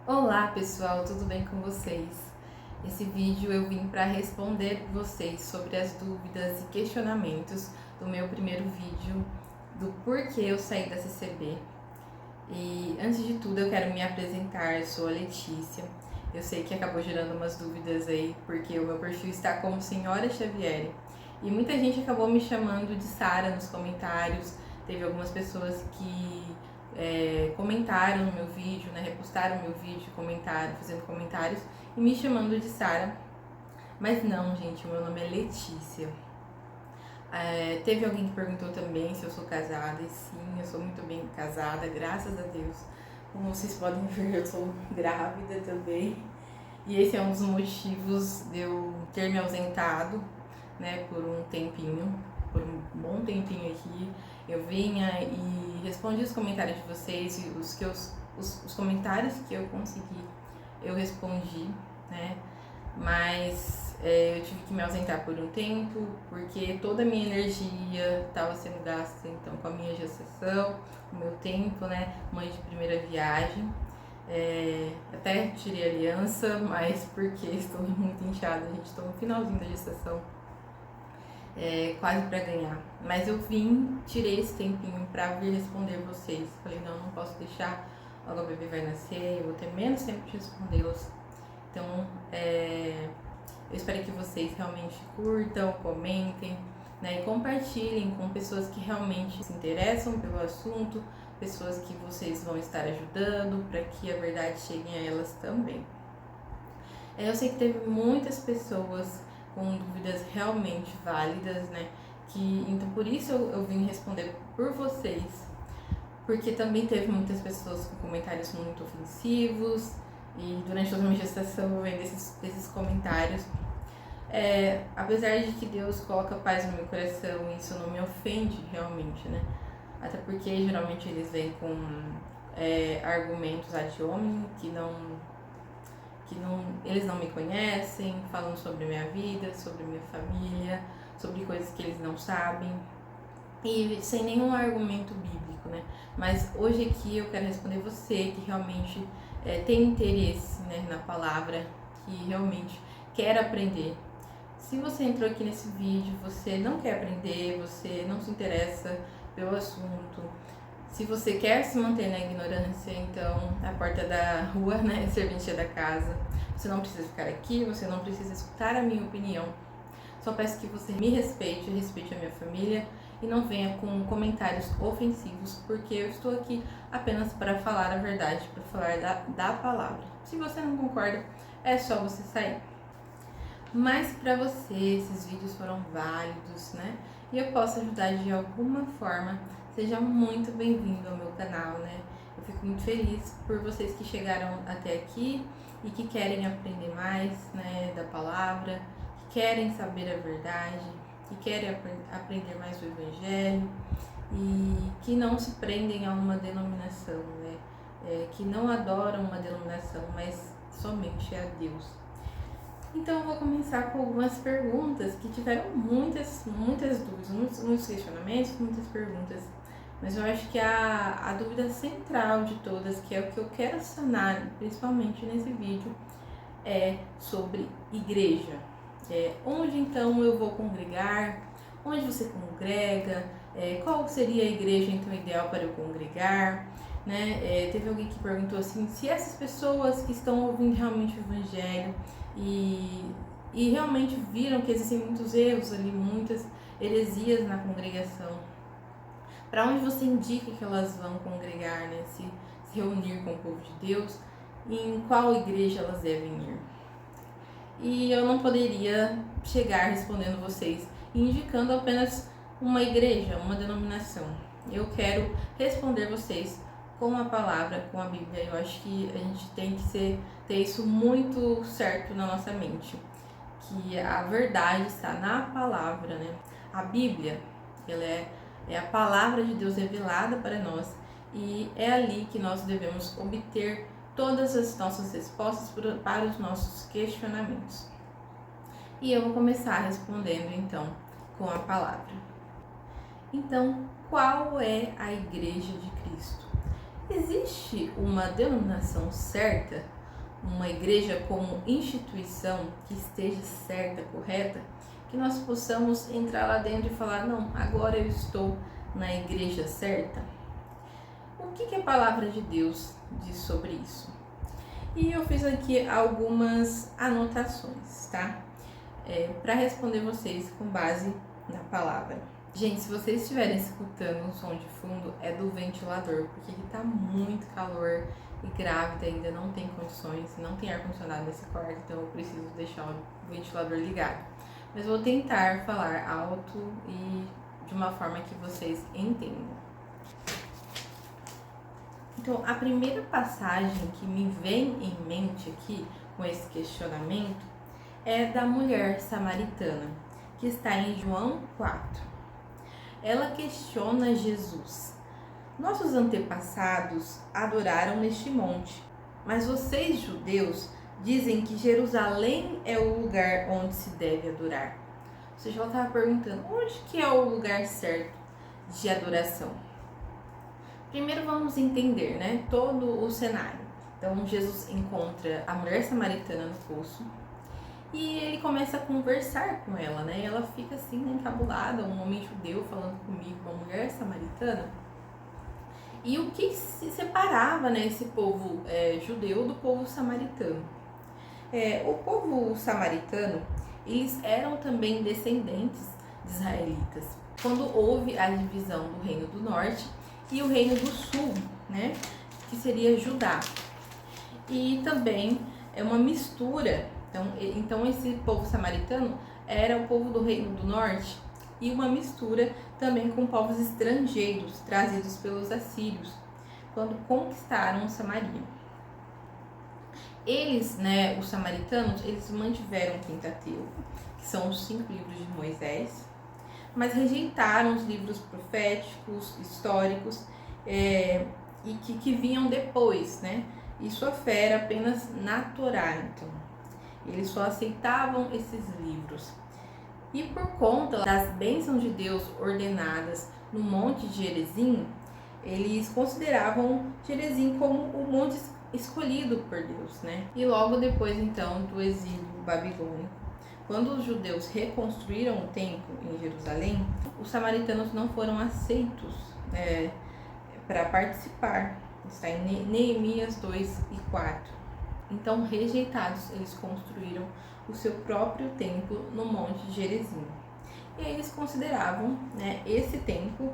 Olá pessoal, tudo bem com vocês? Esse vídeo eu vim para responder vocês sobre as dúvidas e questionamentos do meu primeiro vídeo do porquê eu saí da CCB. E antes de tudo eu quero me apresentar, eu sou a Letícia. Eu sei que acabou gerando umas dúvidas aí porque o meu perfil está como Senhora Xavier. E muita gente acabou me chamando de Sara nos comentários. Teve algumas pessoas que comentaram no meu vídeo, né, repostaram meu vídeo, comentaram, fazendo comentários e me chamando de Sara. Mas não, gente, o meu nome é Letícia. Teve alguém que perguntou também se eu sou casada, e sim, eu sou muito bem casada, graças a Deus. Como vocês podem ver, eu sou grávida também. E esse é um dos motivos de eu ter me ausentado, né, por um tempinho, por um bom tempinho aqui. Eu vinha e respondi os comentários de vocês, e os comentários que eu consegui, eu respondi, né? Mas eu tive que me ausentar por um tempo, porque toda a minha energia estava sendo gasta então com a minha gestação, o meu tempo, né? Mãe de primeira viagem. Até tirei aliança, mas porque estou muito inchada, a gente está no finalzinho da gestação, quase para ganhar. Mas eu vim, tirei esse tempinho para vir responder vocês. Falei, não posso deixar, logo o bebê vai nascer, eu vou ter menos tempo de respondê-los. Então, eu espero que vocês realmente curtam, comentem, né, e compartilhem com pessoas que realmente se interessam pelo assunto, pessoas que vocês vão estar ajudando para que a verdade chegue a elas também. Eu sei que teve muitas pessoas com dúvidas realmente válidas, né? Então por isso eu vim responder por vocês, porque também teve muitas pessoas com comentários muito ofensivos e durante toda a minha gestação eu vendo esses comentários. Apesar de que Deus coloca paz no meu coração, isso não me ofende realmente, né? Até porque geralmente eles vêm com argumentos ad hominem eles não me conhecem, falam sobre minha vida, sobre minha família, sobre coisas que eles não sabem e sem nenhum argumento bíblico, né? Mas hoje aqui eu quero responder você que realmente tem interesse, né, na palavra, que realmente quer aprender. Se você entrou aqui nesse vídeo, você não quer aprender, você não se interessa pelo assunto, se você quer se manter na ignorância, então a porta da rua, né, serventia da casa. Você não precisa ficar aqui, você não precisa escutar a minha opinião. Só peço que você me respeite, respeite a minha família e não venha com comentários ofensivos, porque eu estou aqui apenas para falar a verdade, para falar da palavra. Se você não concorda, é só você sair. Mas para você, esses vídeos foram válidos, né? E eu posso ajudar de alguma forma. Seja muito bem-vindo ao meu canal, né? Eu fico muito feliz por vocês que chegaram até aqui e que querem aprender mais, né, da palavra, que querem saber a verdade, que querem aprender mais do Evangelho e que não se prendem a uma denominação, né? Que não adoram uma denominação, mas somente a Deus. Então eu vou começar com algumas perguntas que tiveram muitas dúvidas, muitos questionamentos, muitas perguntas. Mas eu acho que a dúvida central de todas, que é o que eu quero sanar, principalmente nesse vídeo, é sobre igreja. Onde então eu vou congregar? Onde você congrega? Qual seria a igreja então ideal para eu congregar? Né? Teve alguém que perguntou assim, se essas pessoas que estão ouvindo realmente o Evangelho e realmente viram que existem muitos erros ali, muitas heresias na congregação, para onde você indica que elas vão congregar, né? Se reunir com o povo de Deus, e em qual igreja elas devem ir? E eu não poderia chegar respondendo vocês indicando apenas uma igreja, uma denominação. Eu quero responder vocês com a palavra, com a Bíblia. Eu acho que a gente tem que ter isso muito certo na nossa mente, que a verdade está na palavra, né? A Bíblia, ela é a palavra de Deus revelada para nós e é ali que nós devemos obter todas as nossas respostas para os nossos questionamentos. E eu vou começar respondendo então com a palavra. Então, qual é a Igreja de Cristo? Existe uma denominação certa, uma igreja como instituição que esteja certa, correta, que nós possamos entrar lá dentro e falar, não, agora eu estou na igreja certa? O que a palavra de Deus diz sobre isso? E eu fiz aqui algumas anotações, tá? Para responder vocês com base na palavra. Gente, se vocês estiverem escutando um som de fundo, é do ventilador, porque aqui tá muito calor e grávida ainda não tem condições, não tem ar-condicionado nesse quarto, então eu preciso deixar o ventilador ligado. Mas vou tentar falar alto e de uma forma que vocês entendam. Então, a primeira passagem que me vem em mente aqui com esse questionamento é da mulher samaritana, que está em João 4. Ela questiona Jesus. Nossos antepassados adoraram neste monte, mas vocês, judeus, dizem que Jerusalém é o lugar onde se deve adorar. Ou seja, ela estava perguntando, onde que é o lugar certo de adoração? Primeiro vamos entender, né, todo o cenário. Então, Jesus encontra a mulher samaritana no poço, e ele começa a conversar com ela, né? Ela fica assim, encabulada, um homem judeu falando comigo, uma mulher samaritana. E o que se separava, né, esse povo judeu do povo samaritano? O povo samaritano, eles eram também descendentes de israelitas. Quando houve a divisão do reino do norte e o reino do sul, né, que seria Judá. E também é uma mistura. Então esse povo samaritano era o povo do reino do norte e uma mistura também com povos estrangeiros trazidos pelos assírios quando conquistaram Samaria. Eles, né, os samaritanos, eles mantiveram o Pentateuco, que são os 5 livros de Moisés, mas rejeitaram os livros proféticos, históricos e que vinham depois, né? Isso afere apenas na Torá, então. Eles só aceitavam esses livros. E por conta das bênçãos de Deus ordenadas no Monte de Gerizim, eles consideravam Gerizim como o monte escolhido por Deus, né? E logo depois, então, do exílio babilônico, quando os judeus reconstruíram o templo em Jerusalém, os samaritanos não foram aceitos para participar. Está em Neemias 2 e 4. Então, rejeitados, eles construíram o seu próprio templo no Monte de Gerizim. E aí eles consideravam, né, esse templo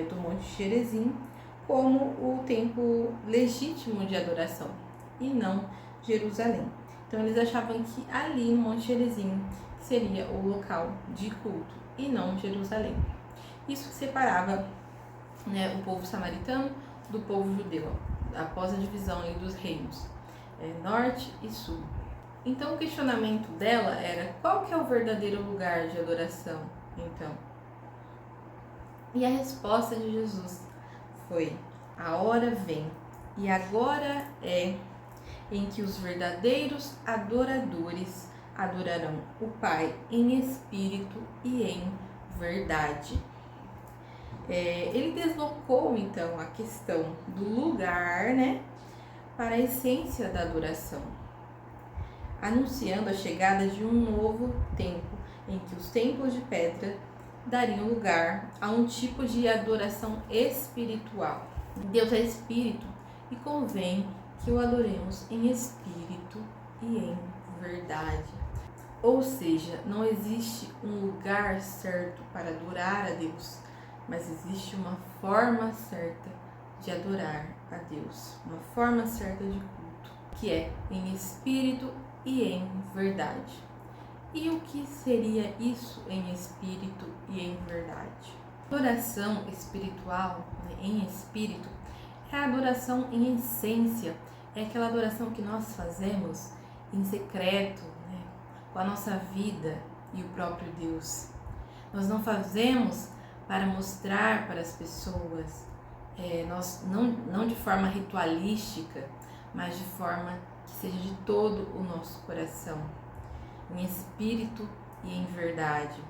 do Monte de Gerizim como o templo legítimo de adoração e não Jerusalém. Então, eles achavam que ali no Monte de Gerizim seria o local de culto e não Jerusalém. Isso separava, né, o povo samaritano do povo judeu, após a divisão ali dos reinos. Norte e sul. Então o questionamento dela era qual que é o verdadeiro lugar de adoração, então? E a resposta de Jesus foi: a hora vem e agora é em que os verdadeiros adoradores adorarão o Pai em espírito e em verdade. Ele deslocou então a questão do lugar, né, para a essência da adoração, anunciando a chegada de um novo tempo em que os templos de pedra dariam lugar a um tipo de adoração espiritual. Deus é espírito e convém que o adoremos em espírito e em verdade. Ou seja, não existe um lugar certo para adorar a Deus, mas existe uma forma certa de adorar a Deus, uma forma certa de culto, que é em espírito e em verdade. E o que seria isso em espírito e em verdade? Adoração espiritual, né, em espírito, é a adoração em essência, é aquela adoração que nós fazemos em secreto, né, com a nossa vida e o próprio Deus. Nós não fazemos para mostrar para as pessoas, nós não de forma ritualística, mas de forma que seja de todo o nosso coração, em espírito e em verdade,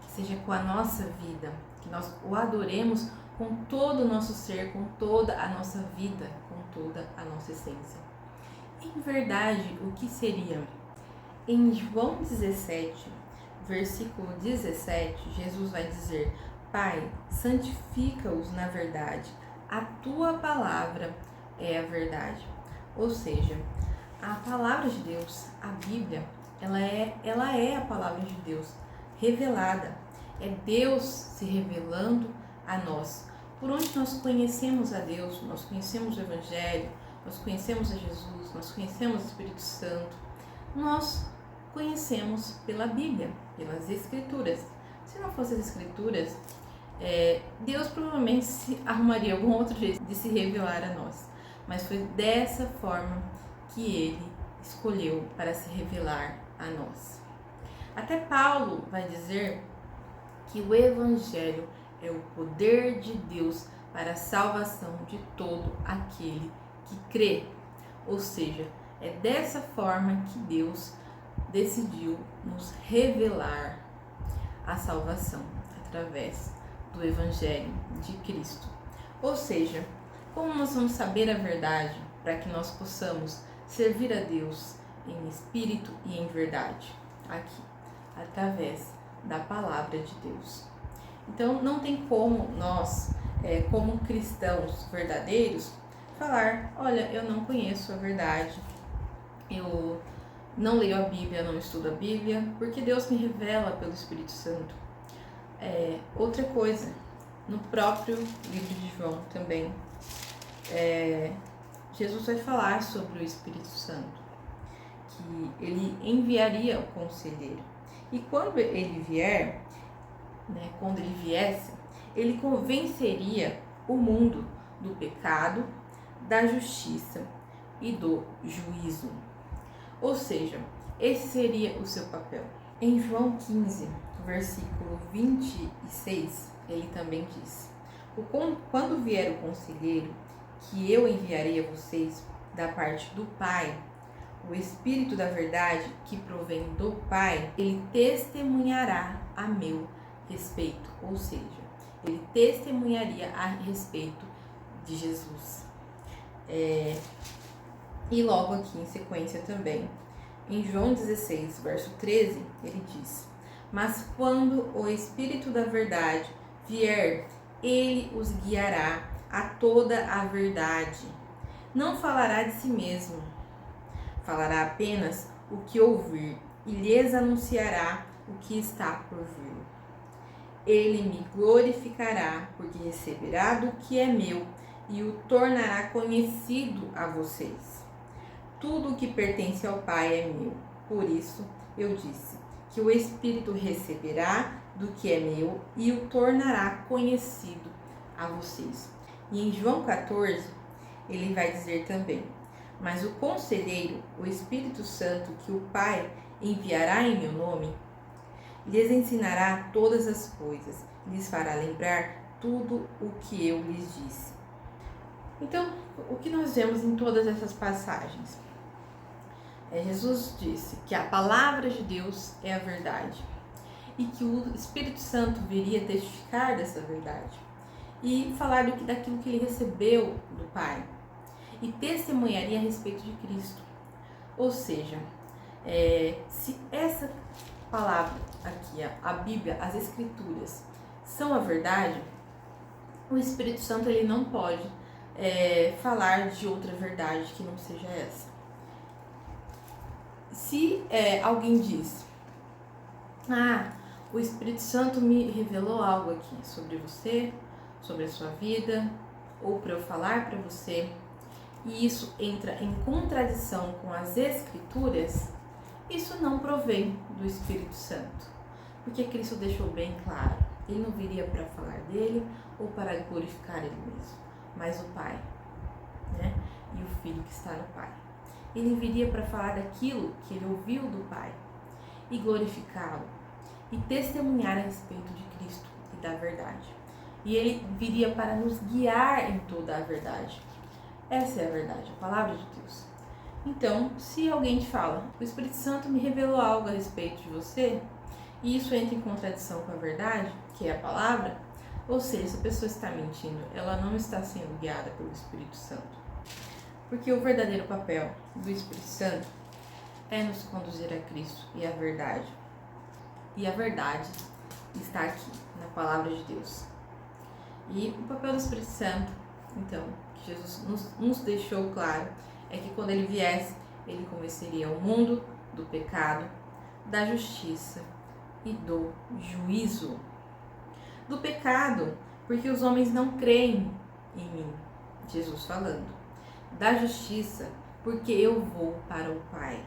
que seja com a nossa vida, que nós o adoremos com todo o nosso ser, com toda a nossa vida, com toda a nossa essência. Em verdade, o que seria? Em João 17, versículo 17, Jesus vai dizer: Pai, santifica-os na verdade, a tua palavra é a verdade. Ou seja, a palavra de Deus, a Bíblia, ela é a palavra de Deus revelada. É Deus se revelando a nós. Por onde nós conhecemos a Deus, nós conhecemos o Evangelho, nós conhecemos a Jesus, nós conhecemos o Espírito Santo, nós conhecemos pela Bíblia, pelas Escrituras. Se não fossem as Escrituras, Deus provavelmente arrumaria algum outro jeito de se revelar a nós. Mas foi dessa forma que Ele escolheu para se revelar a nós. Até Paulo vai dizer que o Evangelho é o poder de Deus para a salvação de todo aquele que crê. Ou seja, é dessa forma que Deus decidiu nos revelar a salvação através do Evangelho de Cristo. Ou seja, como nós vamos saber a verdade para que nós possamos servir a Deus em espírito e em verdade? Aqui, através da palavra de Deus. Então, não tem como nós, como cristãos verdadeiros, falar: olha, eu não conheço a verdade, eu não leio a Bíblia, não estudo a Bíblia, porque Deus me revela pelo Espírito Santo. Outra coisa, no próprio livro de João também, Jesus vai falar sobre o Espírito Santo, que ele enviaria o conselheiro. E quando ele vier, quando ele viesse, ele convenceria o mundo do pecado, da justiça e do juízo. Ou seja, esse seria o seu papel. Em João 15, versículo 26, ele também diz: quando vier o conselheiro, que eu enviarei a vocês da parte do Pai, o Espírito da verdade que provém do Pai, ele testemunhará a meu respeito. Ou seja, ele testemunharia a respeito de Jesus. E logo aqui em sequência também, em João 16, verso 13, ele diz: mas quando o Espírito da verdade vier, ele os guiará a toda a verdade. Não falará de si mesmo, falará apenas o que ouvir e lhes anunciará o que está por vir. Ele me glorificará, porque receberá do que é meu e o tornará conhecido a vocês. Tudo o que pertence ao Pai é meu. Por isso eu disse que o Espírito receberá do que é meu e o tornará conhecido a vocês. E em João 14, ele vai dizer também: mas o Conselheiro, o Espírito Santo, que o Pai enviará em meu nome, lhes ensinará todas as coisas, lhes fará lembrar tudo o que eu lhes disse. Então, o que nós vemos em todas essas passagens? Jesus disse que a palavra de Deus é a verdade e que o Espírito Santo viria testificar dessa verdade e falar daquilo que ele recebeu do Pai e testemunharia a respeito de Cristo. Ou seja, se essa palavra aqui, a Bíblia, as Escrituras, são a verdade, o Espírito Santo ele não pode falar de outra verdade que não seja essa. Se alguém diz: o Espírito Santo me revelou algo aqui sobre você, sobre a sua vida, ou para eu falar para você, e isso entra em contradição com as Escrituras, isso não provém do Espírito Santo, porque Cristo deixou bem claro: ele não viria para falar dele ou para glorificar ele mesmo, mas o Pai, e o Filho que está no Pai. Ele viria para falar daquilo que ele ouviu do Pai e glorificá-lo e testemunhar a respeito de Cristo e da verdade. E ele viria para nos guiar em toda a verdade. Essa é a verdade, a palavra de Deus. Então, se alguém te fala: o Espírito Santo me revelou algo a respeito de você, e isso entra em contradição com a verdade, que é a palavra, Ou seja, se a pessoa está mentindo, ela não está sendo guiada pelo Espírito Santo. Porque o verdadeiro papel do Espírito Santo é nos conduzir a Cristo e a verdade. E a verdade está aqui, na palavra de Deus. E o papel do Espírito Santo, então, que Jesus nos deixou claro, é que quando ele viesse, ele convenceria o mundo do pecado, da justiça e do juízo. Do pecado, porque os homens não creem em mim, Jesus falando. Da justiça, porque eu vou para o Pai,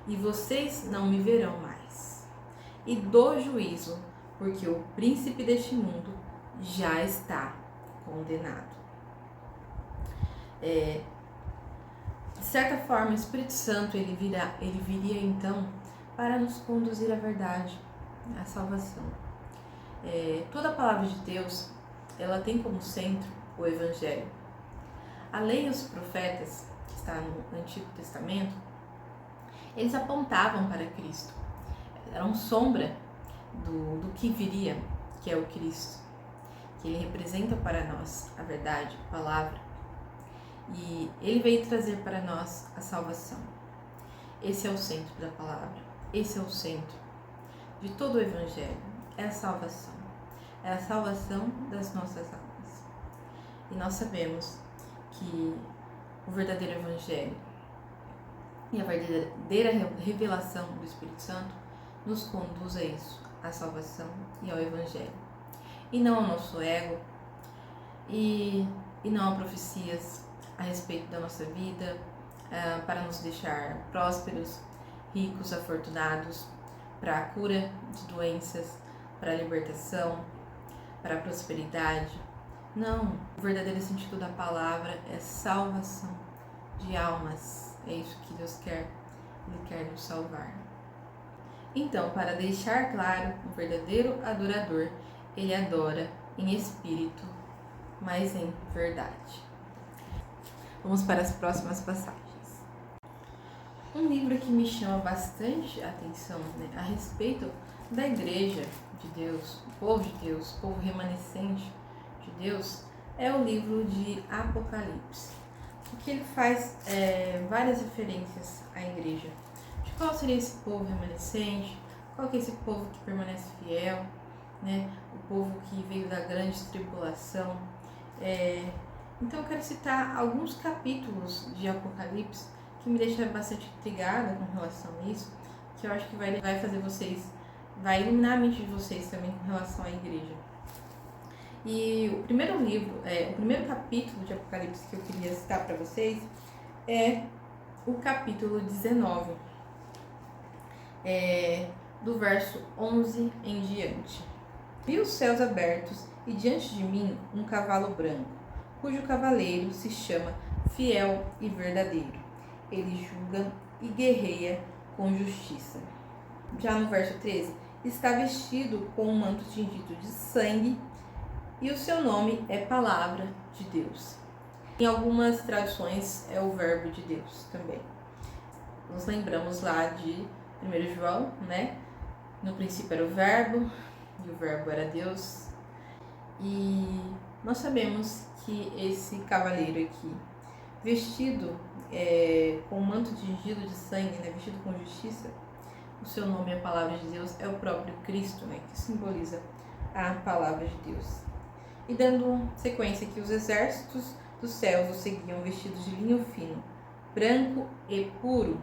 e vocês não me verão mais. E do juízo, porque o príncipe deste mundo já está condenado. De certa forma, o Espírito Santo ele viria então para nos conduzir à verdade, à salvação. Toda a palavra de Deus, ela tem como centro o Evangelho. A lei e os profetas, que está no Antigo Testamento, eles apontavam para Cristo. Eram sombra do que viria, que é o Cristo, que ele representa para nós a verdade, a palavra. E ele veio trazer para nós a salvação. Esse é o centro da palavra. Esse é o centro de todo o Evangelho. É a salvação. É a salvação das nossas almas. E nós sabemos que o verdadeiro Evangelho e a verdadeira revelação do Espírito Santo nos conduz a isso, à salvação e ao Evangelho. E não ao nosso ego, e não a profecias a respeito da nossa vida, para nos deixar prósperos, ricos, afortunados, para a cura de doenças, para a libertação, para a prosperidade. Não, o verdadeiro sentido da palavra é salvação de almas. É isso que Deus quer, Ele quer nos salvar. Então, para deixar claro, o verdadeiro adorador, ele adora em espírito, mas em verdade. Vamos para as próximas passagens. Um livro que me chama bastante a atenção, a respeito da igreja de Deus, o povo remanescente de Deus, é o livro de Apocalipse, porque ele faz várias referências à igreja. De qual seria esse povo remanescente, qual que é esse povo que permanece fiel, o povo que veio da grande tribulação. Então eu quero citar alguns capítulos de Apocalipse que me deixam bastante intrigada com relação a isso, que eu acho que vai fazer vocês, vai iluminar a mente de vocês também com relação à igreja. E o primeiro capítulo de Apocalipse que eu queria citar para vocês é o capítulo 19, do verso 11 em diante. Vi os céus abertos e diante de mim um cavalo branco, cujo cavaleiro se chama Fiel e Verdadeiro. Ele julga e guerreia com justiça. Já no verso 13, está vestido com um manto tingido de sangue e o seu nome é Palavra de Deus. Em algumas traduções é o Verbo de Deus também. Nos lembramos lá de 1 João, No princípio era o Verbo e o Verbo era Deus. E nós sabemos que esse cavaleiro aqui, vestido com um manto tingido de sangue, vestido com justiça, o seu nome é a Palavra de Deus, é o próprio Cristo, que simboliza a Palavra de Deus. E dando sequência aqui, os exércitos dos céus o seguiam vestidos de linho fino, branco e puro,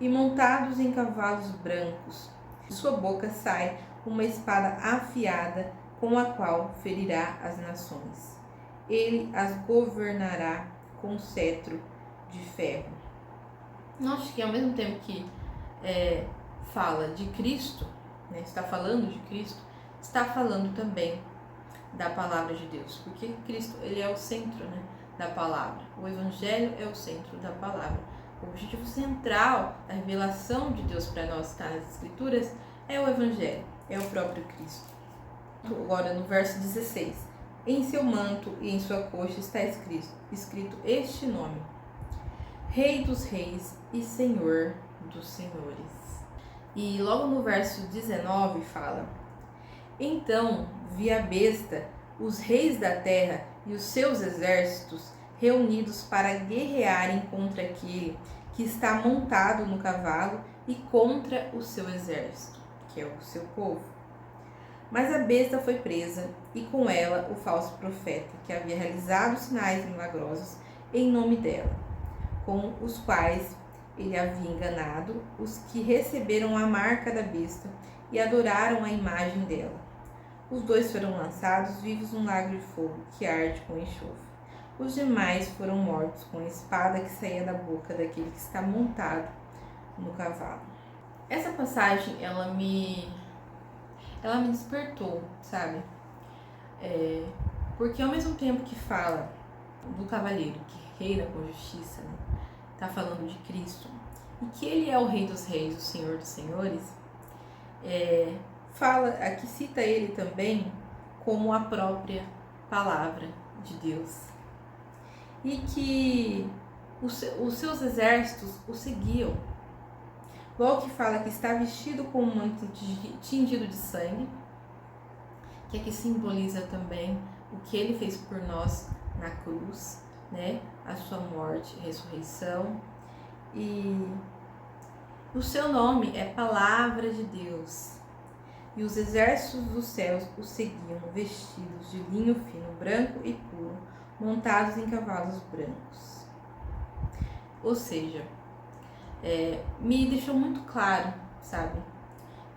e montados em cavalos brancos. De sua boca sai uma espada afiada, com a qual ferirá as nações. Ele as governará com cetro de ferro. Note que ao mesmo tempo que fala de Cristo, está falando de Cristo, está falando também da palavra de Deus, porque Cristo ele é o centro da palavra. O Evangelho é o centro da palavra. O objetivo central da revelação de Deus para nós, está nas Escrituras, é o Evangelho, é o próprio Cristo. Agora no verso 16, em seu manto e em sua coxa está escrito este nome: Rei dos Reis e Senhor dos Senhores. E logo no verso 19 fala: Então vi a besta, os reis da terra e os seus exércitos reunidos para guerrearem contra aquele que está montado no cavalo e contra o seu exército, que é o seu povo. Mas a besta foi presa, e com ela o falso profeta, que havia realizado sinais milagrosos em nome dela, com os quais ele havia enganado os que receberam a marca da besta e adoraram a imagem dela. Os dois foram lançados vivos num lago de fogo que arde com enxofre. Os demais foram mortos com a espada que saía da boca daquele que está montado no cavalo. Essa passagem, ela me despertou, sabe? Porque ao mesmo tempo que fala do cavaleiro que reina com justiça, né? Tá falando de Cristo, e que ele é o Rei dos Reis, o Senhor dos Senhores, aqui cita ele também como a própria palavra de Deus. E que os seus exércitos o seguiam. Logo que fala que está vestido com um manto tingido de sangue, que aqui simboliza também o que ele fez por nós na cruz, né? A sua morte e ressurreição. E o seu nome é Palavra de Deus. E os exércitos dos céus o seguiam, vestidos de linho fino, branco e puro, montados em cavalos brancos. Ou seja, me deixou muito claro, sabe,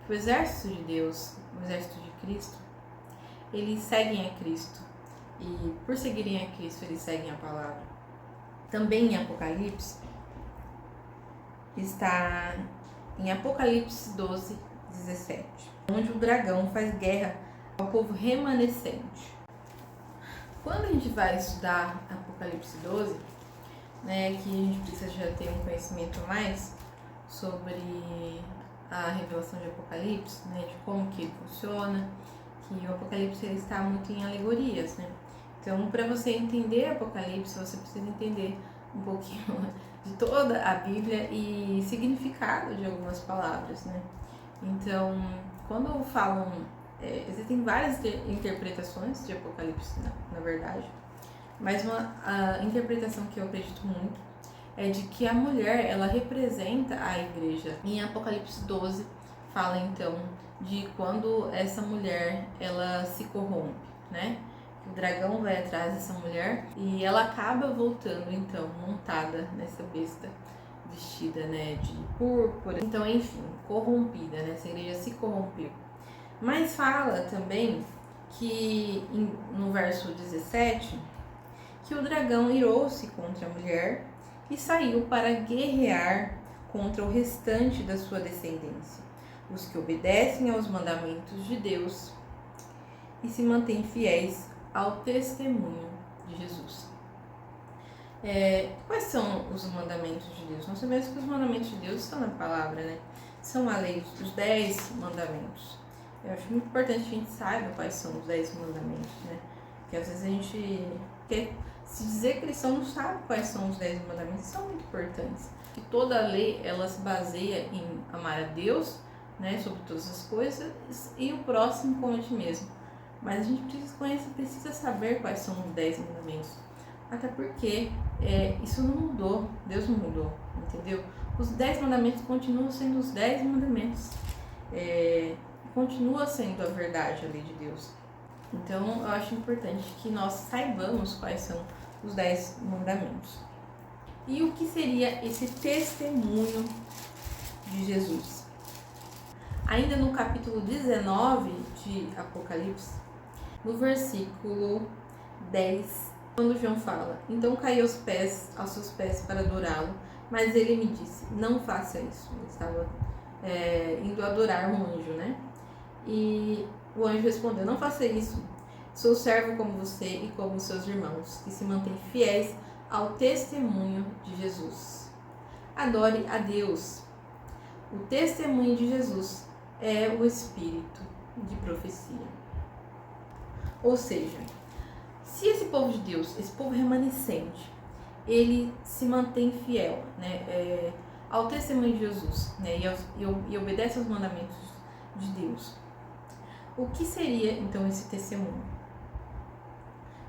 que o exército de Deus, o exército de Cristo, eles seguem a Cristo, e por seguirem a Cristo, eles seguem a palavra. Também em Apocalipse, está em Apocalipse 12, 17, onde o dragão faz guerra ao povo remanescente. Quando a gente vai estudar Apocalipse 12, né, que a gente precisa já ter um conhecimento mais sobre a revelação de Apocalipse, né, de como que ele funciona, que o Apocalipse ele está muito em alegorias, né? Então, para você entender Apocalipse, você precisa entender um pouquinho de toda a Bíblia e significado de algumas palavras, né? Então, quando falam, existem várias interpretações de Apocalipse, na verdade, mas a interpretação que eu acredito muito é de que a mulher, ela representa a igreja. Em Apocalipse 12, fala então de quando essa mulher, ela se corrompe, né? O dragão vai atrás dessa mulher e ela acaba voltando então montada nessa besta vestida, né, de púrpura. Então, enfim, corrompida, né? Essa igreja se corrompeu. Mas fala também que no verso 17 que o dragão irou-se contra a mulher e saiu para guerrear contra o restante da sua descendência, os que obedecem aos mandamentos de Deus e se mantêm fiéis ao testemunho de Jesus. Quais são os mandamentos de Deus? Nós sabemos que os mandamentos de Deus estão na palavra, né? São a lei dos 10 mandamentos. Eu acho muito importante que a gente saiba quais são os 10 mandamentos, né? Porque às vezes a gente quer se dizer cristão não sabe quais são os 10 mandamentos, são muito importantes. E toda a lei, ela se baseia em amar a Deus, né, sobre todas as coisas, e o próximo como a gente mesmo. Mas a gente precisa saber quais são os 10 mandamentos. Até porque isso não mudou, Deus não mudou, entendeu? Os 10 mandamentos continuam sendo os 10 mandamentos. Continua sendo a verdade, a lei de Deus. Então, eu acho importante que nós saibamos quais são os 10 mandamentos. E o que seria esse testemunho de Jesus? Ainda no capítulo 19 de Apocalipse, no versículo 10, quando João fala: então caí aos seus pés para adorá-lo, mas ele me disse, não faça isso. Ele estava indo adorar um anjo, né? E o anjo respondeu, não faça isso, sou servo como você e como seus irmãos, que se mantêm fiéis ao testemunho de Jesus. Adore a Deus. O testemunho de Jesus é o espírito de profecia. Ou seja, se esse povo de Deus, esse povo remanescente, ele se mantém fiel, né, ao testemunho de Jesus, né, e obedece aos mandamentos de Deus, O que seria então esse testemunho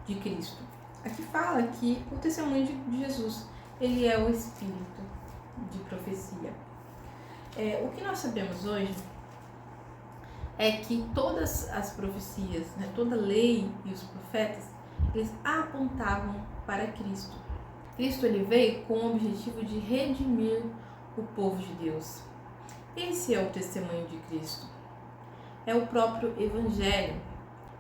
de Cristo? Aqui fala que o testemunho de Jesus, ele é o espírito de profecia. O que nós sabemos hoje é que todas as profecias, né, toda a lei e os profetas, eles apontavam para Cristo. Cristo ele veio com o objetivo de redimir o povo de Deus. Esse é o testemunho de Cristo. É o próprio Evangelho.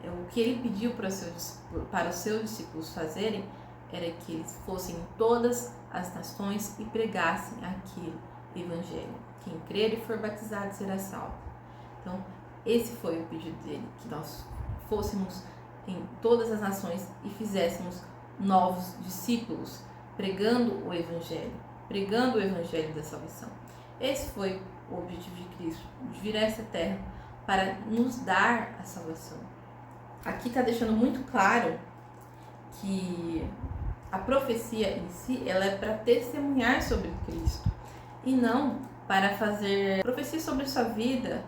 O que ele pediu para os seus discípulos fazerem era que eles fossem em todas as nações e pregassem aquele Evangelho. Quem crer e for batizado será salvo. Então, esse foi o pedido dele, que nós fôssemos em todas as nações e fizéssemos novos discípulos, pregando o Evangelho da salvação. Esse foi o objetivo de Cristo, de vir a essa terra para nos dar a salvação. Aqui está deixando muito claro que a profecia em si, ela é para testemunhar sobre Cristo e não para fazer profecia sobre a sua vida,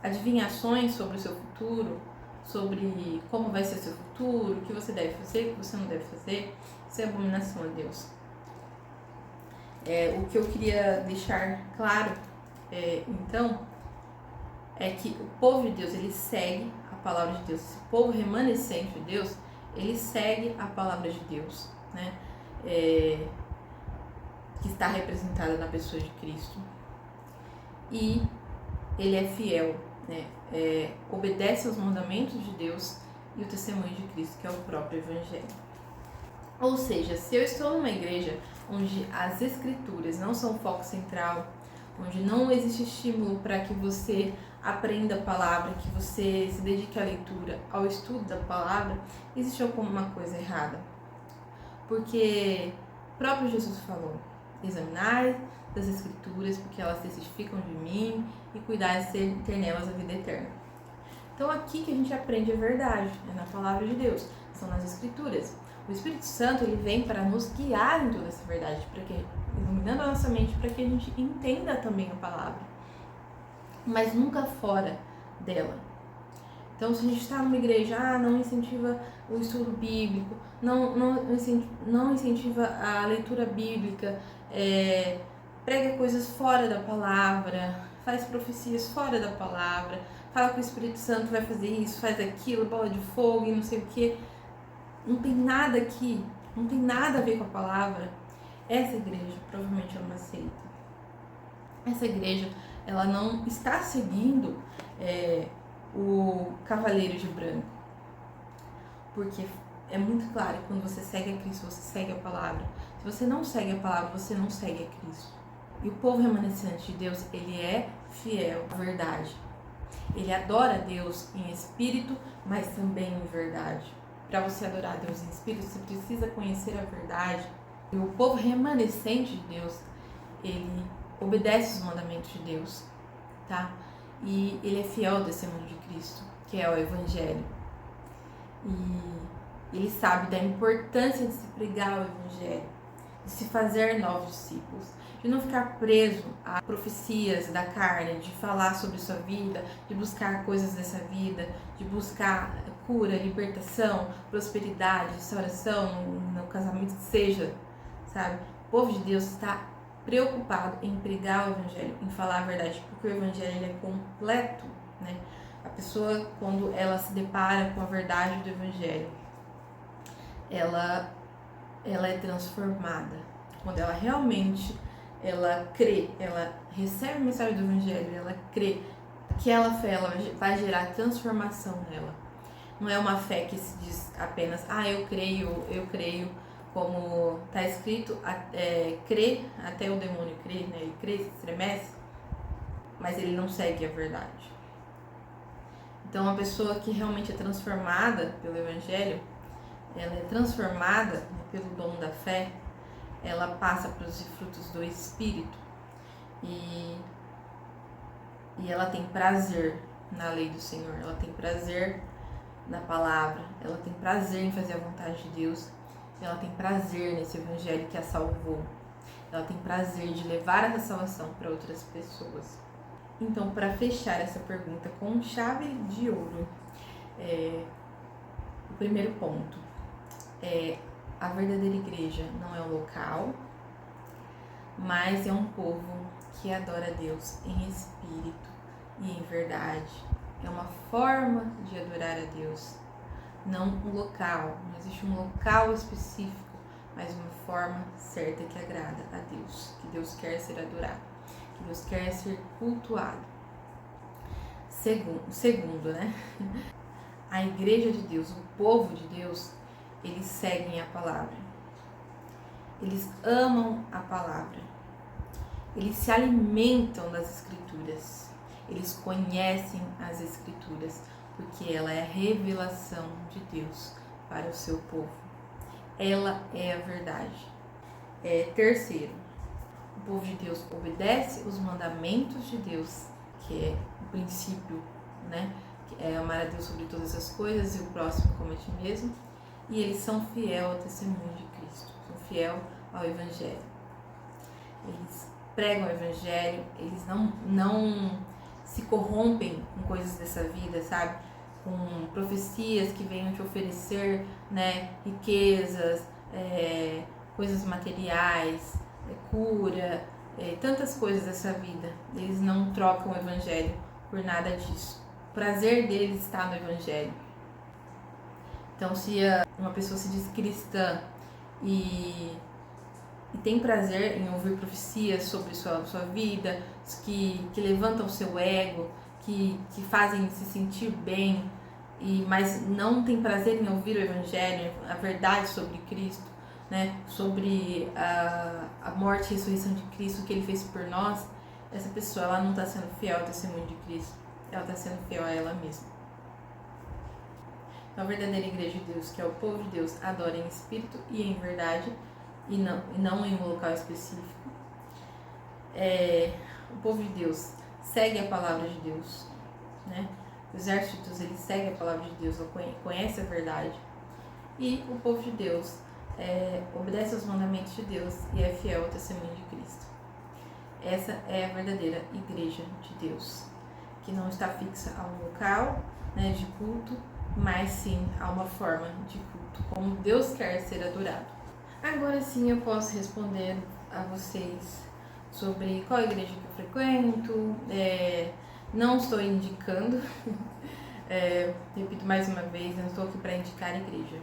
adivinhações sobre o seu futuro, sobre como vai ser o seu futuro, o que você deve fazer, o que você não deve fazer. Isso é abominação a Deus. O que eu queria deixar claro, então, é que o povo de Deus, ele segue a palavra de Deus. Esse povo remanescente de Deus, ele segue a palavra de Deus, né? Que está representada na pessoa de Cristo. E ele é fiel, né? Obedece aos mandamentos de Deus e o testemunho de Cristo, que é o próprio Evangelho. Ou seja, se eu estou numa igreja onde as escrituras não são o foco central, onde não existe estímulo para que você aprenda a palavra, que você se dedique à leitura, ao estudo da palavra, existe alguma coisa errada. Porque o próprio Jesus falou: examinai das escrituras, porque elas testificam de mim, e cuidai de ter nelas a vida eterna. Então aqui que a gente aprende a verdade, é na palavra de Deus, são nas escrituras. O Espírito Santo, ele vem para nos guiar em toda essa verdade, iluminando a nossa mente, para que a gente entenda também a palavra, mas nunca fora dela. Então, se a gente está numa igreja, não incentiva o estudo bíblico, não incentiva a leitura bíblica, prega coisas fora da palavra, faz profecias fora da palavra, fala que o Espírito Santo vai fazer isso, faz aquilo, bola de fogo e não sei o que. Não tem nada aqui, não tem nada a ver com a palavra. Essa igreja provavelmente é uma seita. Essa igreja, ela não está seguindo o cavaleiro de branco. Porque é muito claro que quando você segue a Cristo, você segue a palavra. Se você não segue a palavra, você não segue a Cristo. E o povo remanescente de Deus, ele é fiel à verdade. Ele adora a Deus em espírito, mas também em verdade. Para você adorar a Deus em espírito, você precisa conhecer a verdade. E o povo remanescente de Deus, ele obedece os mandamentos de Deus, tá? E ele é fiel ao testemunho de Cristo, que é o Evangelho. E ele sabe da importância de se pregar o Evangelho, de se fazer novos discípulos, de não ficar preso a profecias da carne, de falar sobre sua vida, de buscar coisas dessa vida, de buscar cura, libertação, prosperidade, restauração no casamento, seja, sabe? O povo de Deus está preocupado em pregar o Evangelho, em falar a verdade, porque o Evangelho ele é completo, né? A pessoa, quando ela se depara com a verdade do Evangelho, ela é transformada. Quando ela realmente crê, ela recebe a mensagem do Evangelho, ela crê, aquela fé ela vai gerar transformação nela. Não é uma fé que se diz apenas, eu creio, como está escrito, crê até o demônio crer, né? Ele crê, se estremece, mas ele não segue a verdade. Então, uma pessoa que realmente é transformada pelo Evangelho, ela é transformada, né, pelo dom da fé, ela passa para os frutos do Espírito e ela tem prazer na lei do Senhor, ela tem prazer na palavra, ela tem prazer em fazer a vontade de Deus, ela tem prazer nesse Evangelho que a salvou, ela tem prazer de levar essa salvação para outras pessoas. Então, para fechar essa pergunta com chave de ouro, o primeiro ponto é: a verdadeira igreja não é um local, mas é um povo que adora a Deus em espírito e em verdade. É uma forma de adorar a Deus, não um local. Não existe um local específico, mas uma forma certa que agrada a Deus, que Deus quer ser adorado, que Deus quer ser cultuado. Segundo, né? A igreja de Deus, o povo de Deus, eles seguem a palavra. Eles amam a palavra. Eles se alimentam das escrituras. Eles conhecem as escrituras, porque ela é a revelação de Deus para o seu povo. Ela é a verdade. Terceiro, o povo de Deus obedece os mandamentos de Deus, que é o princípio, né? Que é amar a Deus sobre todas as coisas e o próximo como a ti mesmo. E eles são fiel ao testemunho de Cristo, são fiel ao Evangelho. Eles pregam o Evangelho, eles não se corrompem com coisas dessa vida, sabe? Com profecias que venham te oferecer, né, riquezas, coisas materiais, cura, tantas coisas dessa vida. Eles não trocam o Evangelho por nada disso. O prazer deles está no Evangelho. Então, se uma pessoa se diz cristã e tem prazer em ouvir profecias sobre sua vida, que levantam o seu ego, que fazem se sentir bem, mas não tem prazer em ouvir o Evangelho, a verdade sobre Cristo, né? Sobre a morte e ressurreição de Cristo, o que Ele fez por nós, essa pessoa ela não está sendo fiel ao testemunho de Cristo, ela está sendo fiel a ela mesma. Então, a verdadeira igreja de Deus, que é o povo de Deus, adora em espírito e em verdade, e não em um local específico. O povo de Deus segue a palavra de Deus, né? Os exércitos, eles seguem a palavra de Deus, conhece a verdade. E o povo de Deus obedece aos mandamentos de Deus e é fiel ao testemunho de Cristo. Essa é a verdadeira igreja de Deus, que não está fixa a um local, né, de culto, mas sim a uma forma de culto, como Deus quer ser adorado. Agora sim eu posso responder a vocês sobre qual igreja que eu frequento. Não estou indicando, repito mais uma vez, não estou aqui para indicar a igreja,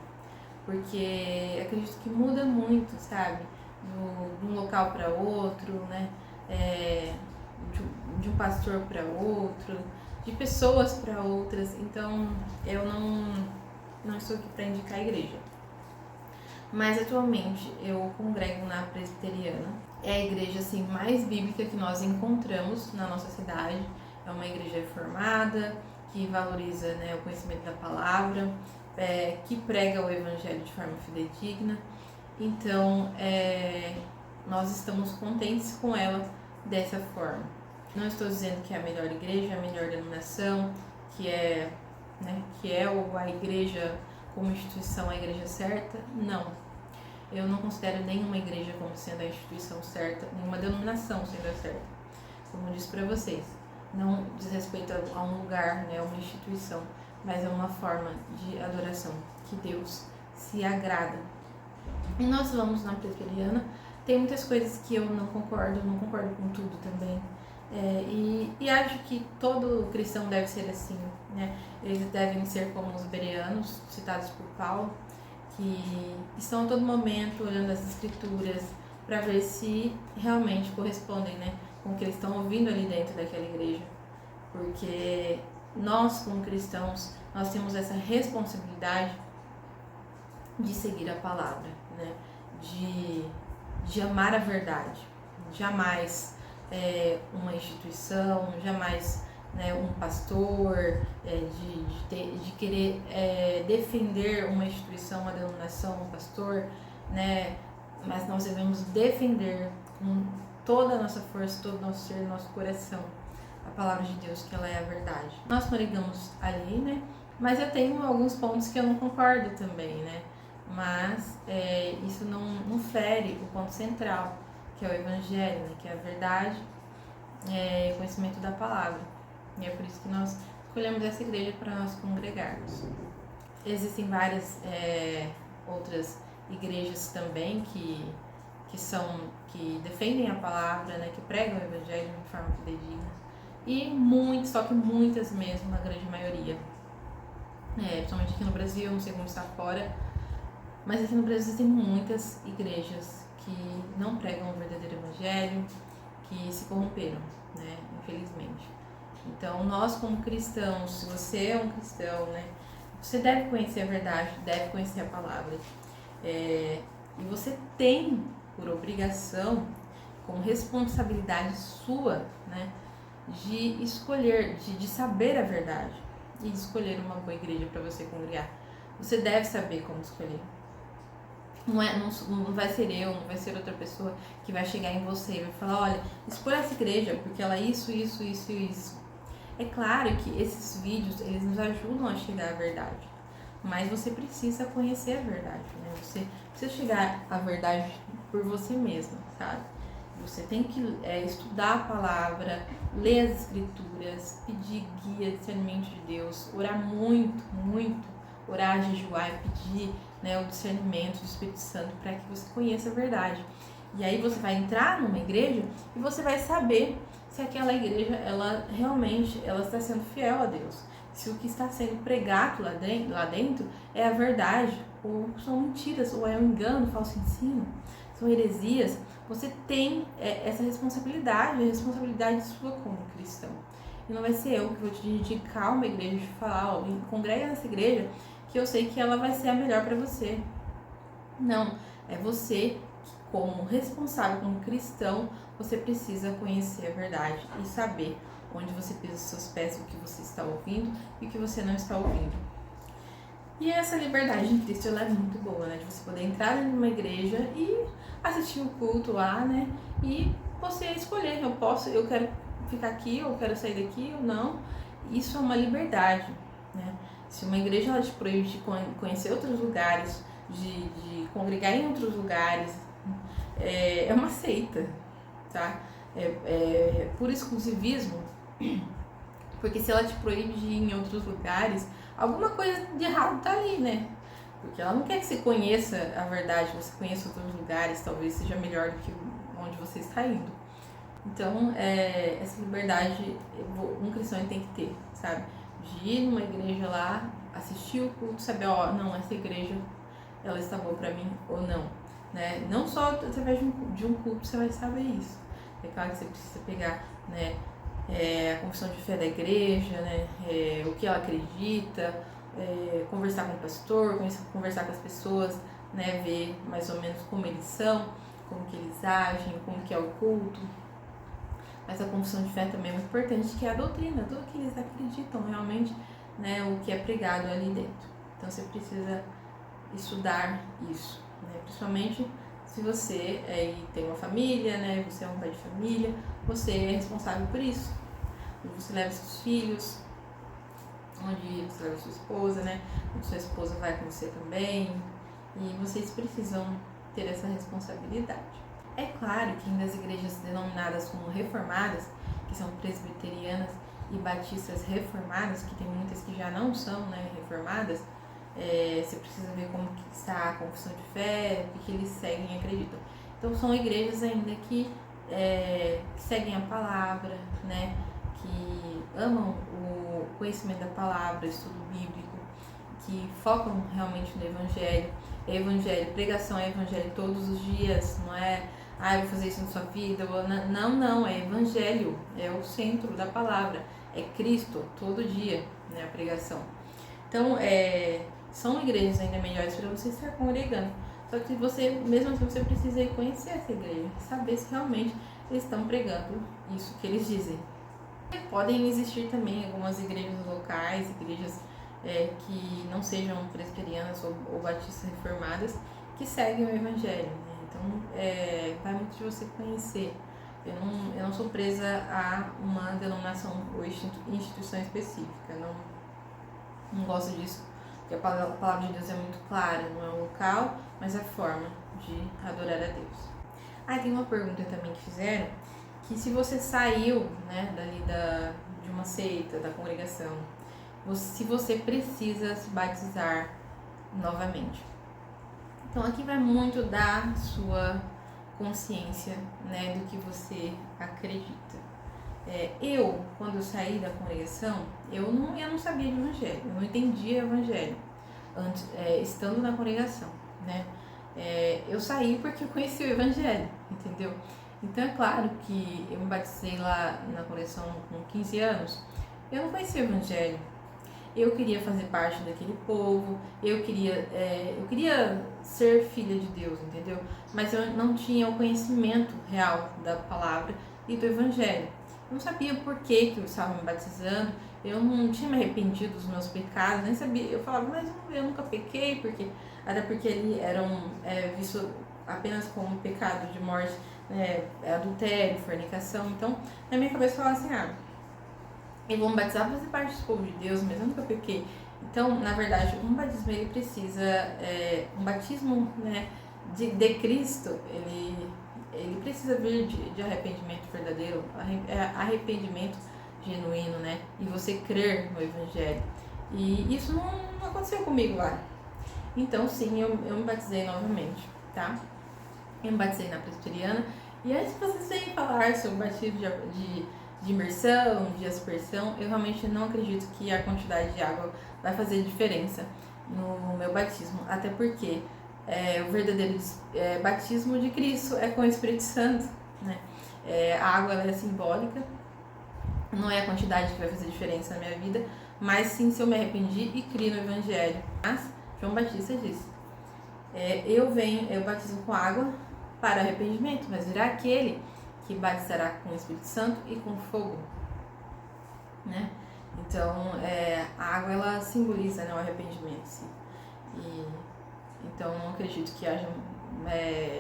porque acredito que muda muito, sabe? De um local para outro, né? De um pastor para outro, de pessoas para outras. Então eu não estou aqui para indicar a igreja. Mas atualmente eu congrego na Presbiteriana. É a igreja assim, mais bíblica que nós encontramos na nossa cidade. É uma igreja reformada, que valoriza, né, o conhecimento da palavra, que prega o Evangelho de forma fidedigna. Então, nós estamos contentes com ela dessa forma. Não estou dizendo que é a melhor igreja, a melhor denominação, que é a igreja como instituição, a igreja certa. Não. Eu não considero nenhuma igreja como sendo a instituição certa, nenhuma denominação sendo a certa. Como eu disse para vocês, não diz respeito a um lugar, né, uma instituição, mas é uma forma de adoração que Deus se agrada. E nós vamos na Presbiteriana, tem muitas coisas que eu não concordo com tudo também. E acho que todo cristão deve ser assim, né? Eles devem ser como os bereanos, citados por Paulo, que estão a todo momento olhando as escrituras para ver se realmente correspondem, né, com o que eles estão ouvindo ali dentro daquela igreja. Porque nós, como cristãos, nós temos essa responsabilidade de seguir a palavra, né? De amar a verdade. Jamais uma instituição, jamais, né, um pastor, de querer defender uma instituição, uma denominação, um pastor, né? Mas nós devemos defender com toda a nossa força, todo o nosso ser, nosso coração, a palavra de Deus, que ela é a verdade. Nós pregamos ali, né? Mas eu tenho alguns pontos que eu não concordo também, né? Mas isso não fere o ponto central, que é o Evangelho, né? Que é a verdade, conhecimento da palavra. E é por isso que nós escolhemos essa igreja para nós congregarmos. Existem várias outras igrejas também que defendem a palavra, né, que pregam o evangelho de forma fidedigna. E só que muitas mesmo, na grande maioria. Principalmente aqui no Brasil, não sei como está fora, mas aqui no Brasil existem muitas igrejas que não pregam o verdadeiro evangelho, que se corromperam, né, infelizmente. Então, nós como cristãos, se você é um cristão, né, você deve conhecer a verdade, deve conhecer a palavra. E você tem por obrigação, como responsabilidade sua, né, de escolher, de saber a verdade e de escolher uma boa igreja para você congregar. Você deve saber como escolher. Não vai ser eu, não vai ser outra pessoa que vai chegar em você e vai falar, olha, escolha essa igreja porque ela é isso. É claro que esses vídeos, eles nos ajudam a chegar à verdade, mas você precisa conhecer a verdade, né? Você precisa chegar à verdade por você mesmo, sabe? Você tem que estudar a palavra, ler as escrituras, pedir guia, discernimento de Deus, orar muito, orar, jejuar e pedir, né, o discernimento do Espírito Santo para que você conheça a verdade. E aí você vai entrar numa igreja e você vai saber se aquela igreja, ela realmente está sendo fiel a Deus. Se o que está sendo pregado lá dentro é a verdade, ou são mentiras, ou é um engano, falso ensino, são heresias. Você tem essa responsabilidade, a responsabilidade sua como cristão. E não vai ser eu que vou te indicar uma igreja e falar, ó, congrega nessa igreja que eu sei que ela vai ser a melhor para você. Não, é você que, como responsável, como cristão, você precisa conhecer a verdade e saber onde você pisa os seus pés, o que você está ouvindo e o que você não está ouvindo. E essa liberdade em Cristo, ela é muito boa, né? De você poder entrar em uma igreja e assistir o culto lá, né? E você escolher, eu quero ficar aqui, eu quero sair daqui ou não. Isso é uma liberdade, né? Se uma igreja ela te proíbe de conhecer outros lugares, de congregar em outros lugares, é uma seita, tá? Por exclusivismo, porque se ela te proíbe de ir em outros lugares, alguma coisa de errado tá ali, né? Porque ela não quer que você conheça a verdade, você conheça outros lugares, talvez seja melhor do que onde você está indo. Então, essa liberdade um cristão tem que ter, sabe? De ir numa igreja lá, assistir o culto, saber, ó, não, essa igreja, ela está boa pra mim ou não, né? Não só através de um culto você vai saber isso. É claro que você precisa pegar, né, a confissão de fé da igreja, né, o que ela acredita, conversar com o pastor, conversar com as pessoas, né, ver mais ou menos como eles são, como que eles agem, como que é o culto. Mas a confissão de fé também é muito importante, que é a doutrina, tudo que eles acreditam realmente, né, o que é pregado ali dentro. Então você precisa estudar isso, né, principalmente se você tem uma família, né, você é um pai de família, você é responsável por isso. Onde você leva seus filhos, onde você leva sua esposa, né, onde sua esposa vai com você também, e vocês precisam ter essa responsabilidade. É claro que das igrejas denominadas como reformadas, que são presbiterianas e batistas reformadas, que tem muitas que já não são, né, reformadas, você precisa ver como que está a confissão de fé, o que eles seguem e acreditam. Então são igrejas ainda que seguem a palavra, né, que amam o conhecimento da palavra, estudo bíblico, que focam realmente no evangelho, pregação é evangelho todos os dias, não é eu vou fazer isso na sua vida, não, é evangelho, é o centro da palavra, é Cristo, todo dia, né, a pregação. Então, são igrejas ainda melhores para você estar congregando, só que mesmo assim, você precisa conhecer essa igreja, saber se realmente eles estão pregando isso que eles dizem. Podem existir também algumas igrejas locais, igrejas que não sejam presbiterianas ou batistas reformadas, que seguem o evangelho, né? Então, vai muito de você conhecer. Eu não sou presa a uma denominação ou instituição específica, não gosto disso, porque a palavra de Deus é muito clara, não é o local, mas a forma de adorar a Deus. Tem uma pergunta também que fizeram, que se você saiu, né, de uma seita, da congregação, se você precisa se batizar novamente. Então aqui vai muito da sua consciência, né, do que você acredita. Eu, quando eu saí da congregação, eu não sabia de evangelho, eu não entendia evangelho antes, estando na congregação, né? Eu saí porque eu conheci o evangelho, entendeu? Então é claro que eu me batizei lá na congregação com 15 anos, eu não conhecia o evangelho. Eu queria fazer parte daquele povo, eu queria ser filha de Deus, entendeu? Mas eu não tinha o conhecimento real da palavra e do evangelho. Eu não sabia por que eu estava me batizando, eu não tinha me arrependido dos meus pecados, nem sabia. Eu falava, mas eu nunca pequei, até porque eles eram vistos apenas como pecado de morte, adultério, fornicação. Então, na minha cabeça, eu falava assim, eu vou me batizar para fazer parte do povo de Deus, mas eu nunca pequei. Então, na verdade, um batismo ele precisa, um batismo, né, de Cristo, ele precisa vir de arrependimento verdadeiro, arrependimento genuíno, né, e você crer no Evangelho. E isso não aconteceu comigo lá. Então, sim, eu me batizei novamente, tá? Eu me batizei na presbiteriana. E antes de vocês verem falar sobre batismo de imersão, de aspersão, eu realmente não acredito que a quantidade de água vai fazer diferença no meu batismo, até porque o verdadeiro batismo de Cristo é com o Espírito Santo, né? A água ela é simbólica, não é a quantidade que vai fazer diferença na minha vida, mas sim se eu me arrependi e criei no Evangelho. Mas João Batista disse, eu batizo com água para arrependimento, mas virá aquele que batizará com o Espírito Santo e com fogo, né? Então, a água ela simboliza, né, o arrependimento. Então, não acredito que haja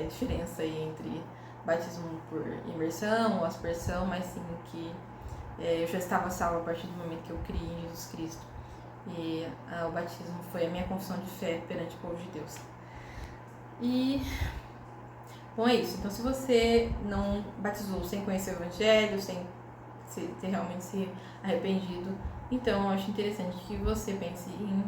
diferença aí entre batismo por imersão ou aspersão, mas sim que eu já estava salvo a partir do momento que eu criei em Jesus Cristo. E o batismo foi a minha confissão de fé perante o povo de Deus. E bom, é isso. Então, se você não batizou sem conhecer o Evangelho, sem ter realmente se arrependido, então eu acho interessante que você pense em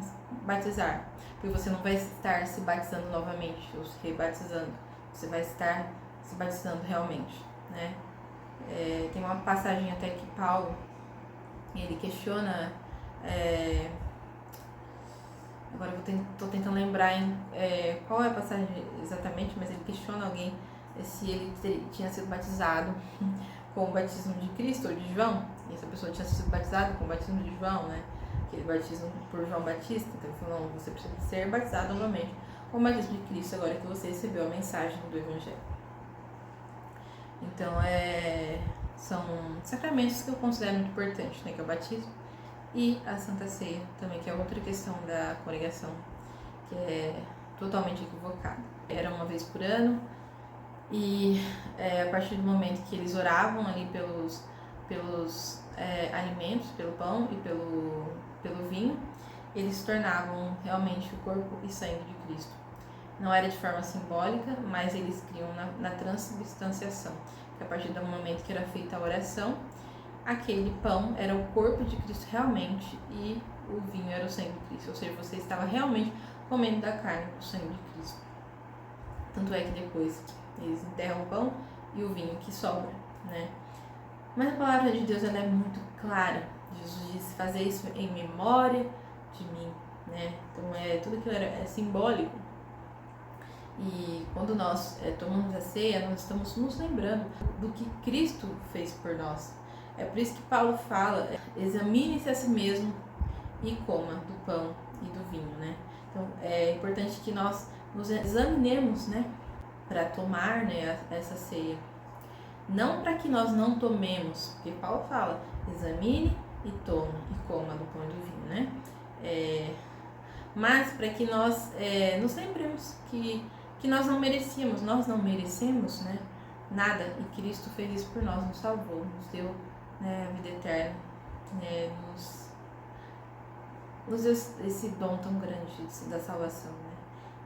batizar, porque você não vai estar se batizando novamente ou se rebatizando, você vai estar se batizando realmente, né? Tem uma passagem até que Paulo, ele questiona, agora eu estou tentando lembrar qual é a passagem exatamente, mas ele questiona alguém se ele tinha sido batizado com o batismo de Cristo ou de João, e essa pessoa tinha sido batizada com o batismo de João, né? Aquele batismo por João Batista. Então ele falou, não, você precisa ser batizado novamente com o batismo de Cristo agora que você recebeu a mensagem do Evangelho. Então são sacramentos que eu considero muito importantes, né? Que é o batismo e a Santa Ceia também, que é outra questão da congregação, que é totalmente equivocada. Era uma vez por ano, e a partir do momento que eles oravam ali pelos alimentos, pelo pão e pelo vinho, eles se tornavam realmente o corpo e sangue de Cristo. Não era de forma simbólica, mas eles criam na transubstanciação, que a partir do momento que era feita a oração, aquele pão era o corpo de Cristo realmente e o vinho era o sangue de Cristo, ou seja, você estava realmente comendo da carne o sangue de Cristo. Tanto é que depois eles enterram o pão e o vinho que sobra, né? Mas a palavra de Deus ela é muito clara. Jesus disse fazer isso em memória de mim, né? Então tudo aquilo é simbólico. E quando nós tomamos a ceia, nós estamos nos lembrando do que Cristo fez por nós. É por isso que Paulo fala, examine-se a si mesmo e coma do pão e do vinho, né? Então é importante que nós nos examinemos, né? Para tomar, né, essa ceia. Não para que nós não tomemos, porque Paulo fala, examine e tome e coma do pão e do vinho, né? Mas para que nós nos lembremos que nós não merecíamos, né, nada, e Cristo fez isso por nós, nos salvou, nos deu, né, a vida eterna, né, nos deu esse dom tão grande da salvação, né?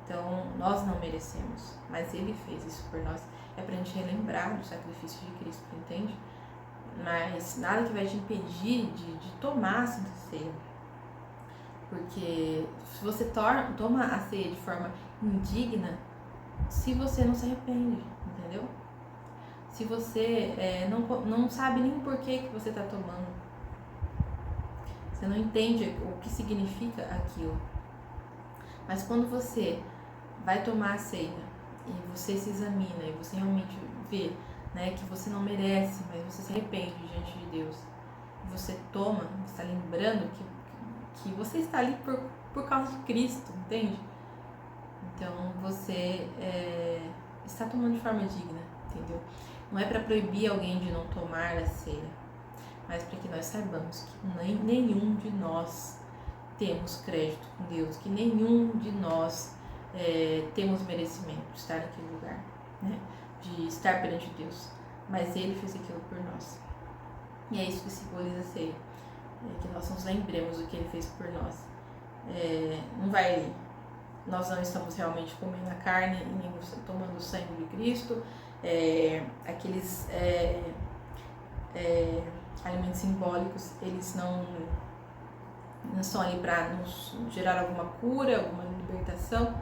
Então, nós não merecemos, mas Ele fez isso por nós. é pra gente relembrar do sacrifício de Cristo, entende? Mas nada que vai te impedir de tomar a Santa Ceia. Porque se você toma a ceia de forma indigna, se você não se arrepende, entendeu? Se você não sabe nem o porquê que você está tomando, você não entende o que significa aquilo. Mas quando você vai tomar a ceia e você se examina e você realmente vê, né, que você não merece, mas você se arrepende diante de Deus, você toma, você está lembrando que você está ali por causa de Cristo, entende? Então você está tomando de forma digna, entendeu? Não é para proibir alguém de não tomar a ceia, mas para que nós saibamos que nenhum de nós temos crédito com Deus, que nenhum de nós temos merecimento de estar naquele lugar, né? De estar perante Deus, mas Ele fez aquilo por nós. E é isso que simboliza a ceia, que nós nos lembremos do que Ele fez por nós. Nós não estamos realmente comendo a carne e nem tomando o sangue de Cristo, aqueles alimentos simbólicos, eles não estão ali para nos gerar alguma cura, alguma libertação,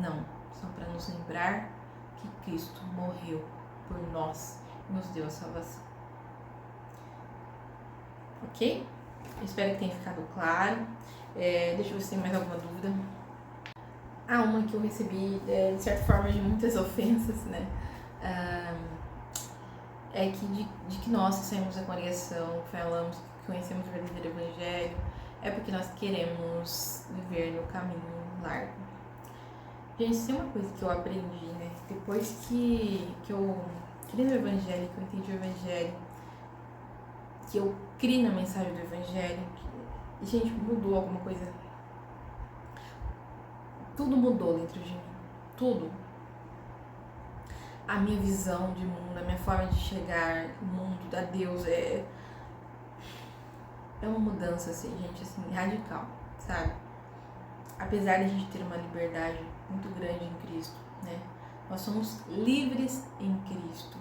não, são para nos lembrar que Cristo morreu por nós e nos deu a salvação. Ok? Espero que tenha ficado claro. Deixa eu ver se tem mais alguma dúvida. Uma que eu recebi, de certa forma, de muitas ofensas, né? É que de que nós que saímos da congregação, falamos que conhecemos o verdadeiro evangelho, é porque nós queremos viver no caminho largo. Gente, tem uma coisa que eu aprendi, né? Depois que eu criei no evangelho, que eu entendi o evangelho, que eu criei na mensagem do evangelho, e, gente, mudou alguma coisa. Tudo mudou dentro de mim. Tudo. A minha visão de mundo, a minha forma de chegar no mundo, a Deus, é uma mudança, assim, gente, assim, radical, sabe? Apesar de a gente ter uma liberdade muito grande em Cristo, né? Nós somos livres em Cristo.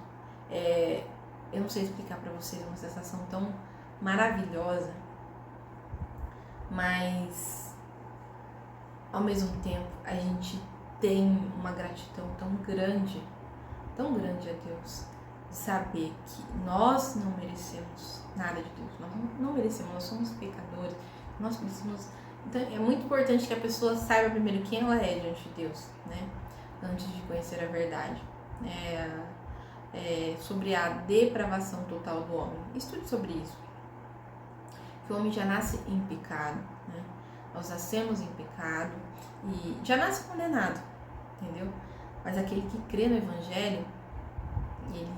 Eu não sei explicar pra vocês, é uma sensação tão maravilhosa, mas ao mesmo tempo a gente tem uma gratidão tão grande a Deus, de saber que nós não merecemos nada de Deus, nós não merecemos, nós somos pecadores, nós precisamos. Então é muito importante que a pessoa saiba primeiro quem ela é diante de Deus, né? Antes de conhecer a verdade, sobre a depravação total do homem. Estude sobre isso. Que o homem já nasce em pecado, né? Nós nascemos em pecado e já nasce condenado, entendeu? Mas aquele que crê no evangelho, ele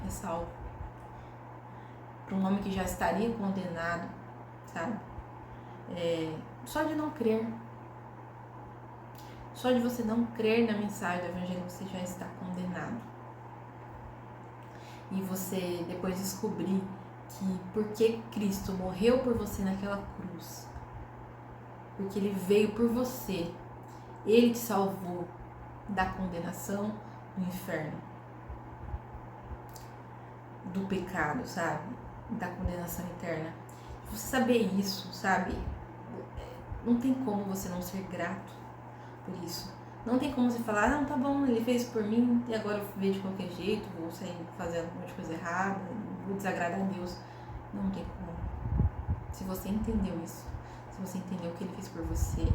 é salvo. Para um homem que já estaria condenado, sabe? Só de não crer. Só de você não crer na mensagem do evangelho, você já está condenado. E você depois descobrir que porque Cristo morreu por você naquela cruz, porque Ele veio por você, Ele te salvou da condenação do inferno, do pecado, sabe? Da condenação eterna. Você saber isso, sabe? Não tem como você não ser grato por isso. Não tem como você falar, não, tá bom, Ele fez por mim e agora eu vou ver de qualquer jeito, vou sair fazendo um monte de coisa errada, vou desagradar a Deus. Não tem como. Se você entendeu isso, se você entendeu o que Ele fez por você,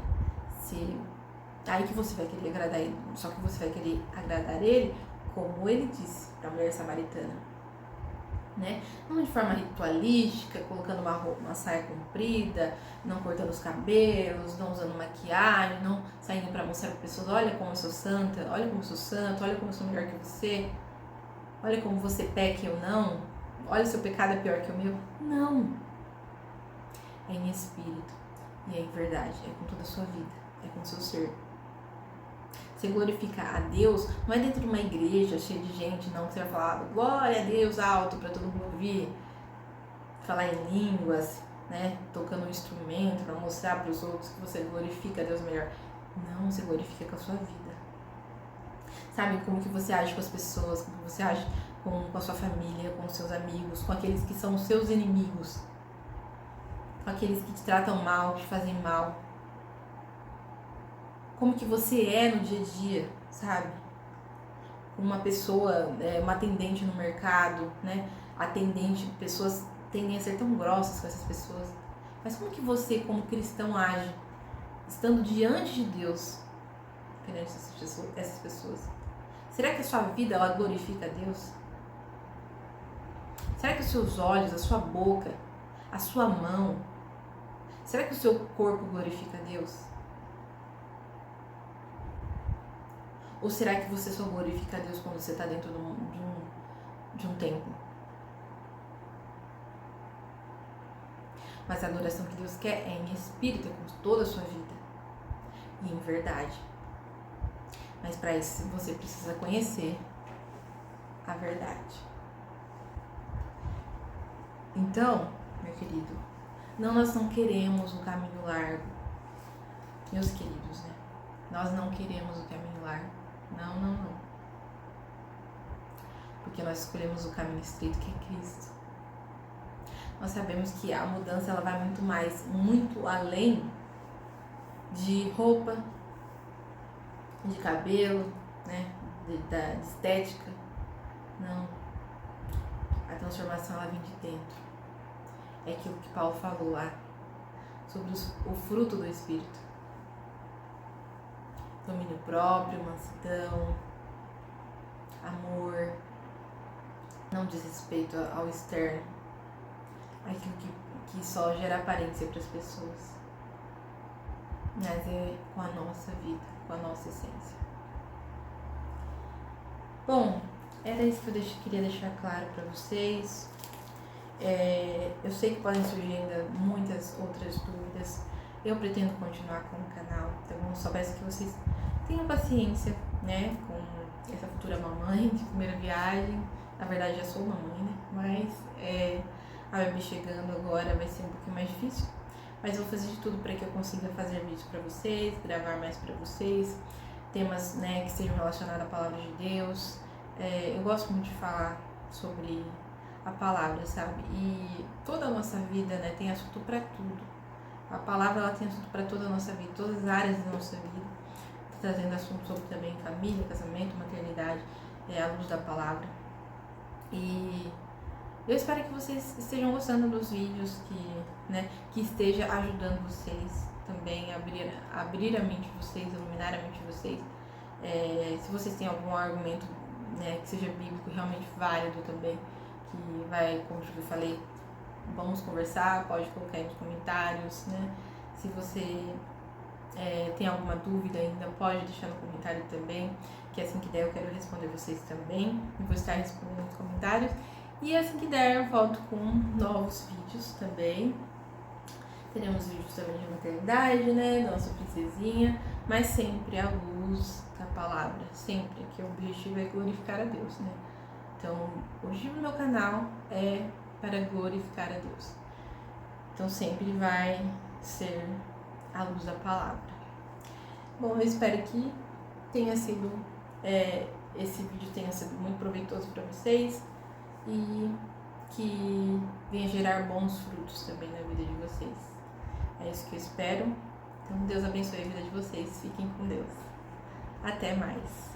aí que você vai querer agradar Ele. Só que você vai querer agradar Ele como Ele disse para a mulher samaritana, né? Não de forma ritualística, colocando uma saia comprida, não cortando os cabelos, não usando maquiagem, não saindo para mostrar para pessoas, olha como eu sou santa, olha como eu sou santo, olha como eu sou melhor que você, olha como você peca e eu não, olha, seu pecado é pior que o meu. Não. É em espírito e é em verdade, é com toda a sua vida, é com o seu ser. Você glorificar a Deus não é dentro de uma igreja cheia de gente, não, que você vai falar glória a Deus alto para todo mundo ouvir, falar em línguas, né, tocando um instrumento para mostrar para os outros que você glorifica a Deus melhor. Não, você glorifica com a sua vida. Sabe, como que você age com as pessoas, como que você age com a sua família, com os seus amigos, com aqueles que são os seus inimigos, com aqueles que te tratam mal, te fazem mal. Como que você é no dia a dia, sabe? Uma pessoa, uma atendente no mercado, né? Atendente, pessoas tendem a ser tão grossas com essas pessoas. Mas como que você, como cristão, age estando diante de Deus perante essas pessoas? Será que a sua vida, ela glorifica a Deus? Será que os seus olhos, a sua boca, a sua mão, será que o seu corpo glorifica a Deus? Ou será que você só glorifica a Deus quando você está dentro de um templo? Mas a adoração que Deus quer é em espírito, com toda a sua vida e em verdade. Mas para isso você precisa conhecer a verdade. Então, meu querido, nós não queremos um caminho largo. Meus queridos, né? Nós não queremos o caminho largo. Não. Porque nós escolhemos o caminho estreito, que é Cristo. Nós sabemos que a mudança, ela vai muito além de roupa, de cabelo, né? Da estética. Não. A transformação, ela vem de dentro. É aquilo que Paulo falou lá sobre o fruto do Espírito. Domínio próprio, mansidão, amor, não diz respeito ao externo, aquilo que só gera aparência para as pessoas, mas é com a nossa vida, com a nossa essência. Bom, era isso que eu queria deixar claro para vocês. Eu sei que podem surgir ainda muitas outras dúvidas. Eu pretendo continuar com o canal, então eu só peço que vocês tenham paciência, né, com essa futura mamãe de primeira viagem. Na verdade, já sou mamãe, né, mas a bebê chegando agora vai ser um pouquinho mais difícil. Mas eu vou fazer de tudo para que eu consiga fazer vídeos para vocês, gravar mais para vocês, temas, né, que sejam relacionados à palavra de Deus. Eu gosto muito de falar sobre a palavra, sabe? E toda a nossa vida, né, tem assunto para tudo. A palavra, ela tem assunto para toda a nossa vida, todas as áreas da nossa vida. Tô trazendo assunto sobre também família, casamento, maternidade, à luz da palavra. E eu espero que vocês estejam gostando dos vídeos, que esteja ajudando vocês também a abrir a mente de vocês, iluminar a mente de vocês. Se vocês têm algum argumento, né, que seja bíblico, realmente válido também, que vai, como eu falei, vamos conversar, pode colocar aí nos comentários, né? Se você tem alguma dúvida ainda, pode deixar no comentário também, que assim que der eu quero responder vocês também. Eu vou estar respondendo nos comentários. E assim que der eu volto com novos vídeos também. Teremos vídeos também de maternidade, né? Da nossa princesinha, mas sempre à luz da palavra. Sempre, que o objetivo é glorificar a Deus, né? Então, o objetivo do meu canal é para glorificar a Deus. Então sempre vai ser à luz da palavra. Bom, eu espero que tenha sido esse vídeo tenha sido muito proveitoso para vocês e que venha gerar bons frutos também na vida de vocês. É isso que eu espero. Então Deus abençoe a vida de vocês. Fiquem com Deus. Até mais.